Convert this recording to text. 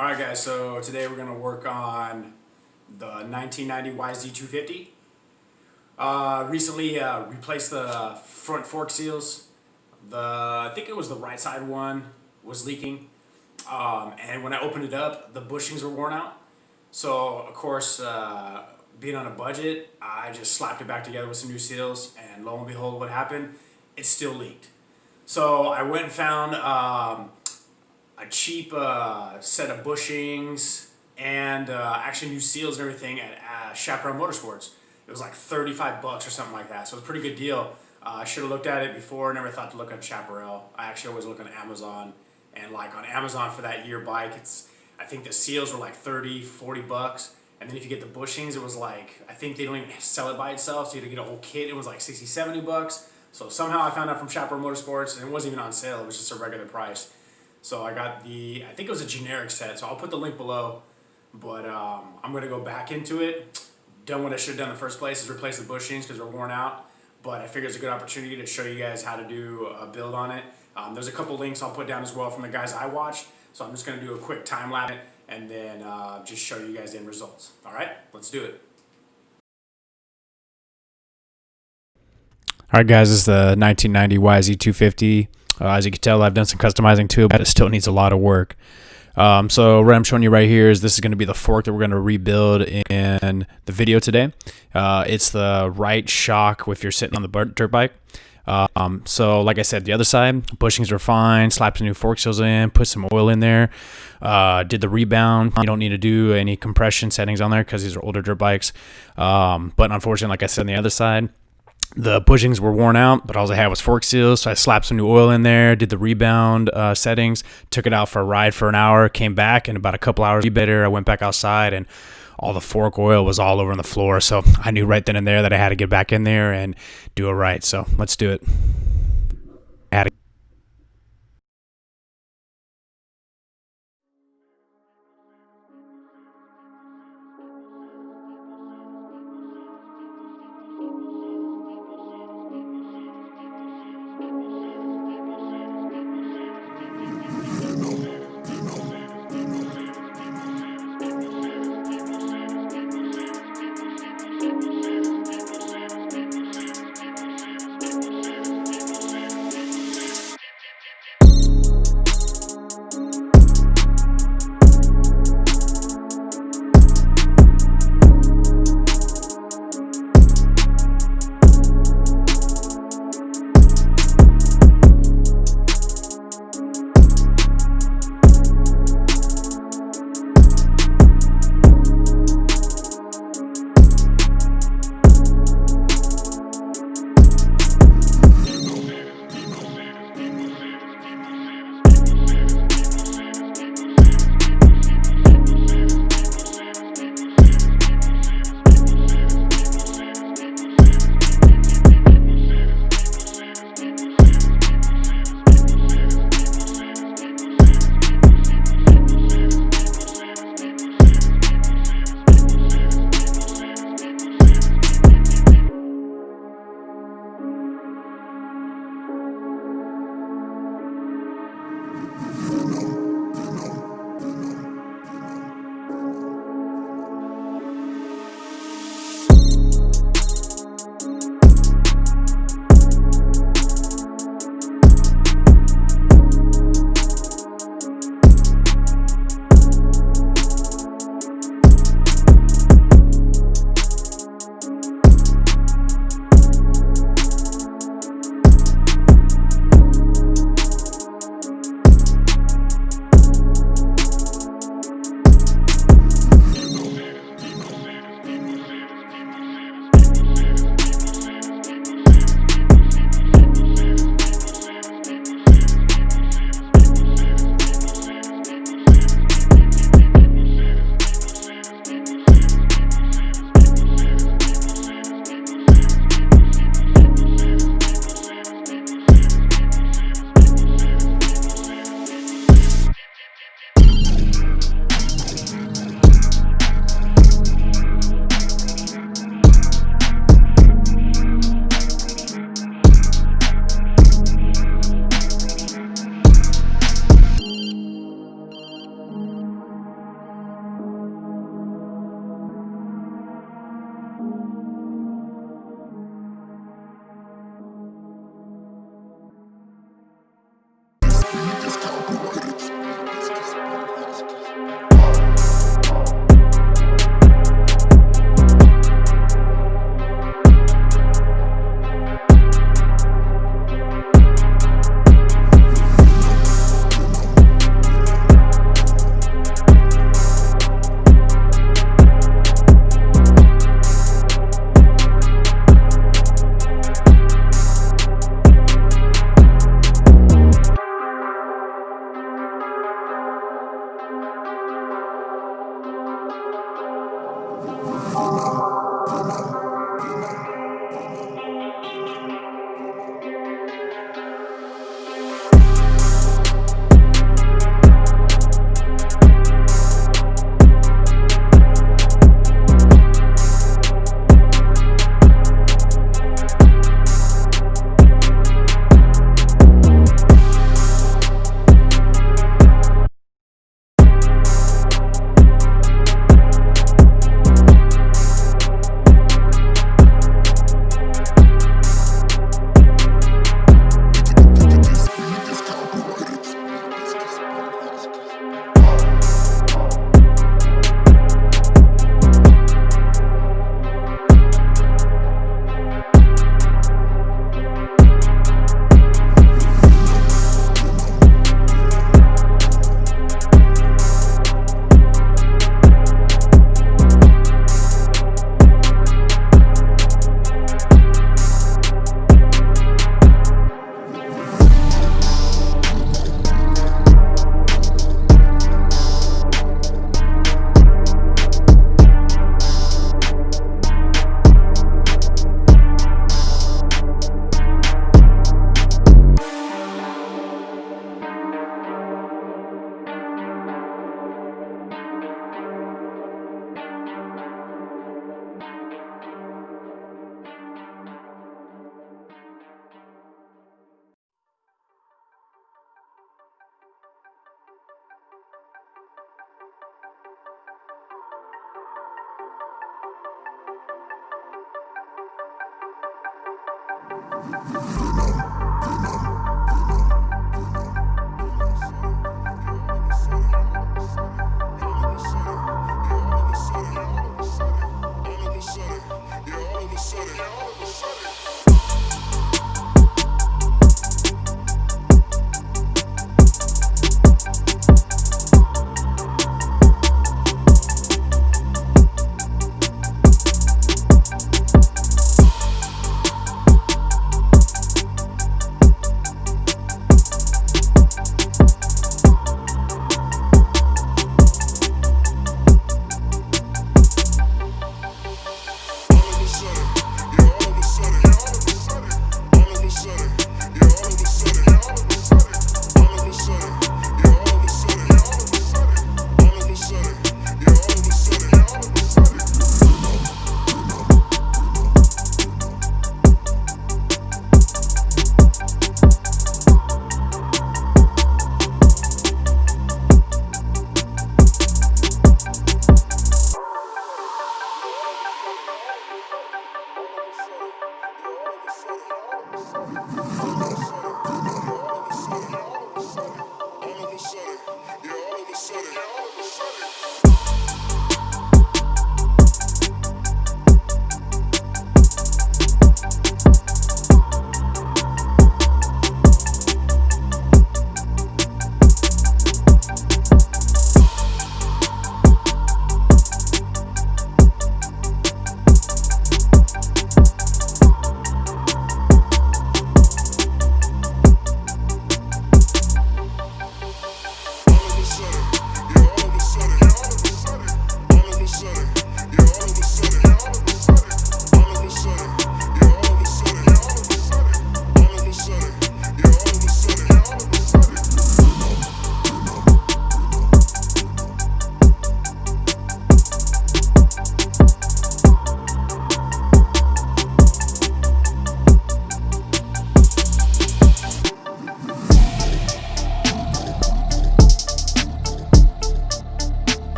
Alright guys, so today we're going to work on the 1990 YZ250. Recently replaced the front fork seals. I think it was the right side one was leaking. And when I opened it up, the bushings were worn out. So of course, being on a budget, I just slapped it back together with some new seals, and lo and behold, what happened? It still leaked. So I went and found a cheap set of bushings and actually new seals and everything at Chaparral Motorsports. It was like 35 bucks or something like that, so it was a pretty good deal. I should have looked at it before. Never thought to look at Chaparral. I actually always look on Amazon, and like on Amazon for that year bike, I think the seals were like 30, 40 bucks. And then if you get the bushings, it was like, I think they don't even sell it by itself, so you had to get a whole kit. It was like 60, 70 bucks. So somehow I found out from Chaparral Motorsports, and it wasn't even on sale. It was just a regular price. So I got I think it was a generic set, so I'll put the link below. But I'm going to go back into it. Done what I should have done in the first place, is replace the bushings because they're worn out. But I figured it's a good opportunity to show you guys how to do a build on it. There's a couple links I'll put down as well from the guys I watched. So I'm just going to do a quick time lapse and then just show you guys the end results. All right, let's do it. All right, guys, this is the 1990 YZ250. As you can tell, I've done some customizing to it, but it still needs a lot of work. So what I'm showing you right here is this is going to be the fork that we're going to rebuild in the video today. It's the right shock if you're sitting on the dirt bike. So like I said, the other side, bushings were fine, slapped some new fork seals in, put some oil in there, did the rebound. You don't need to do any compression settings on there because these are older dirt bikes. But unfortunately, like I said, on the other side, the bushings were worn out, but all I had was fork seals, so I slapped some new oil in there, did the rebound settings, took it out for a ride for an hour, came back, and about a couple hours later, I went back outside, and all the fork oil was all over on the floor, so I knew right then and there that I had to get back in there and do it right, so let's do it.